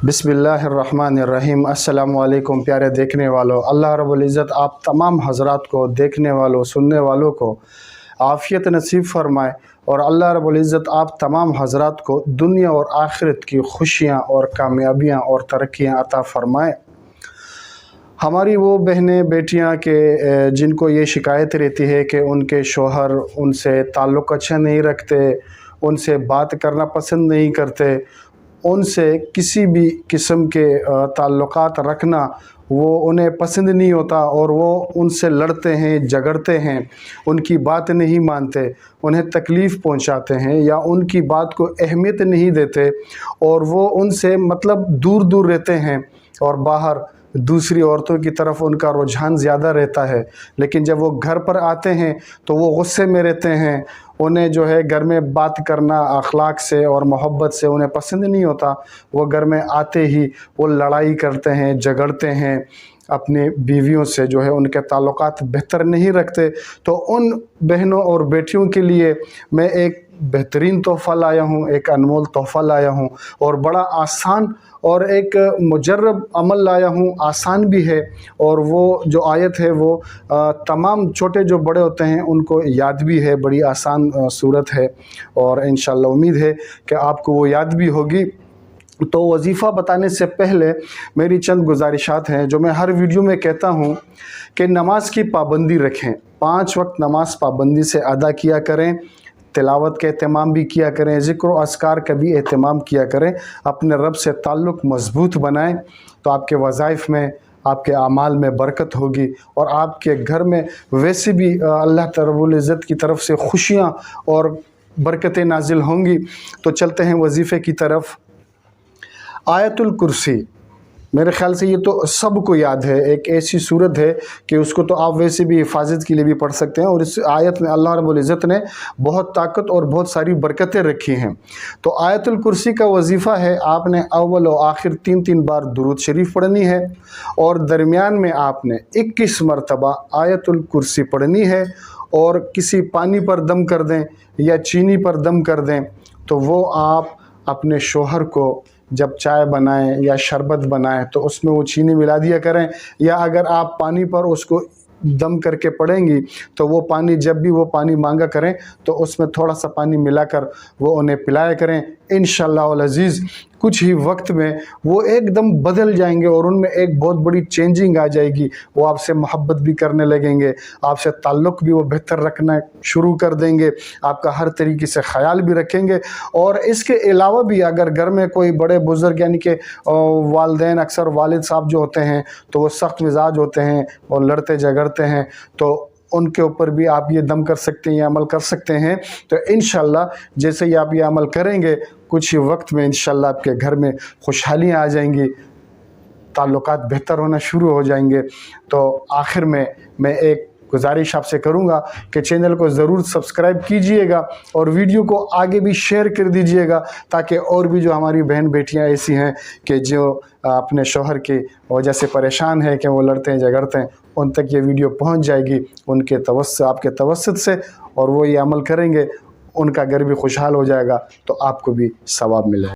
बिस्मिल्लाहिर्रहमानिर्रहीम। अस्सलामु अलैकुम प्यारे देखने वालों, अल्लाह रब्बुल इज़्ज़त आप तमाम हज़रात को, देखने वालों, सुनने वालों को आफ़ियत नसीब फ़रमाए और अल्लाह रब्बुल इज़्ज़त आप तमाम हज़रात को दुनिया और आखिरत की खुशियाँ और कामयाबियाँ और तरक्कियाँ अता फ़रमाए। हमारी वो बहनें बेटियां के जिनको ये शिकायत रहती है कि उनके शौहर उनसे ताल्लुक़ अच्छा नहीं रखते, उनसे बात करना पसंद नहीं करते, उनसे किसी भी किस्म के ताल्लुक़ात रखना वो उन्हें पसंद नहीं होता और वो उनसे लड़ते हैं, झगड़ते हैं, उनकी बात नहीं मानते, उन्हें तकलीफ़ पहुंचाते हैं या उनकी बात को अहमियत नहीं देते और वो उनसे मतलब दूर दूर रहते हैं और बाहर दूसरी औरतों की तरफ उनका रुझान ज़्यादा रहता है। लेकिन जब वो घर पर आते हैं तो वो गुस्से में रहते हैं, उन्हें जो है घर में बात करना अखलाक से और मोहब्बत से उन्हें पसंद नहीं होता। वो घर में आते ही वो लड़ाई करते हैं, झगड़ते हैं, अपने बीवियों से जो है उनके ताल्लुकात बेहतर नहीं रखते। तो उन बहनों और बेटियों के लिए मैं एक बेहतरीन तोहफ़ा लाया हूँ, एक अनमोल तोहफ़ा लाया हूँ और बड़ा आसान और एक मुजर्रब अमल लाया हूँ। आसान भी है और वो जो आयत है वो तमाम छोटे जो बड़े होते हैं उनको याद भी है। बड़ी आसान सूरत है और इंशाअल्लाह उम्मीद है कि आपको वो याद भी होगी। तो वजीफ़ा बताने से पहले मेरी चंद गुजारिशात हैं जो मैं हर वीडियो में कहता हूँ कि नमाज की पाबंदी रखें। 5 वक्त नमाज पाबंदी से अदा किया करें, तिलावत का एहतमाम भी किया करें, ज़िक्र व अस्कार का भी एहतमाम किया करें, अपने रब से ताल्लुक़ मज़बूत बनाएं तो आपके वज़ाइफ़ में, आपके अमाल में बरकत होगी और आपके घर में वैसे भी अल्लाह रब्बुल इज़्ज़त की तरफ से खुशियाँ और बरकतें नाजिल होंगी। तो चलते हैं वजीफ़े की तरफ। आयतुल कुर्सी मेरे ख़्याल से ये तो सबको याद है, एक ऐसी सूरत है कि उसको तो आप वैसे भी हिफाजत के लिए भी पढ़ सकते हैं और इस आयत में अल्लाह रब्बुल इज़्ज़त ने बहुत ताकत और बहुत सारी बरकतें रखी हैं। तो आयतुल कुर्सी का वजीफ़ा है, आपने अव्वल और आखिर 3-3 बार दुरूद शरीफ पढ़नी है और दरमियान में आपने 21 मरतबा आयतुल कुर्सी पढ़नी है। और किसी पानी पर दम कर दें या चीनी पर दम कर दें तो वो आप अपने शौहर को जब चाय बनाएं या शरबत बनाएं तो उसमें वो चीनी मिला दिया करें, या अगर आप पानी पर उसको दम करके पड़ेंगी तो वो पानी जब भी वो पानी मांगा करें तो उसमें थोड़ा सा पानी मिलाकर वो उन्हें पिलाया करें। इंशाअल्लाह अल अज़ीज़ कुछ ही वक्त में वो एकदम बदल जाएंगे और उनमें एक बहुत बड़ी चेंजिंग आ जाएगी। वो आपसे मोहब्बत भी करने लगेंगे, आपसे ताल्लुक़ भी वो बेहतर रखना शुरू कर देंगे, आपका हर तरीके से ख्याल भी रखेंगे। और इसके अलावा भी अगर घर में कोई बड़े बुज़ुर्ग यानी कि वालिदैन, अक्सर वालिद साहब जो होते हैं तो वो सख्त मिजाज होते हैं और लड़ते झगड़ते हैं, तो उनके ऊपर भी आप ये दम कर सकते हैं, ये अमल कर सकते हैं। तो इंशाअल्लाह जैसे ही आप ये अमल करेंगे कुछ ही वक्त में इंशाअल्लाह आपके घर में खुशहालियाँ आ जाएंगी, ताल्लुकात बेहतर होना शुरू हो जाएंगे। तो आखिर में मैं एक गुजारिश आपसे करूंगा कि चैनल को ज़रूर सब्सक्राइब कीजिएगा और वीडियो को आगे भी शेयर कर दीजिएगा ताकि और भी जो हमारी बहन बेटियां ऐसी हैं कि जो अपने शौहर की वजह से परेशान है कि वो लड़ते हैं झगड़ते हैं, उन तक ये वीडियो पहुंच जाएगी उनके तवस्सुत, आपके तवस्सुत से, और वो ये अमल करेंगे, उनका घर भी खुशहाल हो जाएगा तो आपको भी सवाब मिलेगा।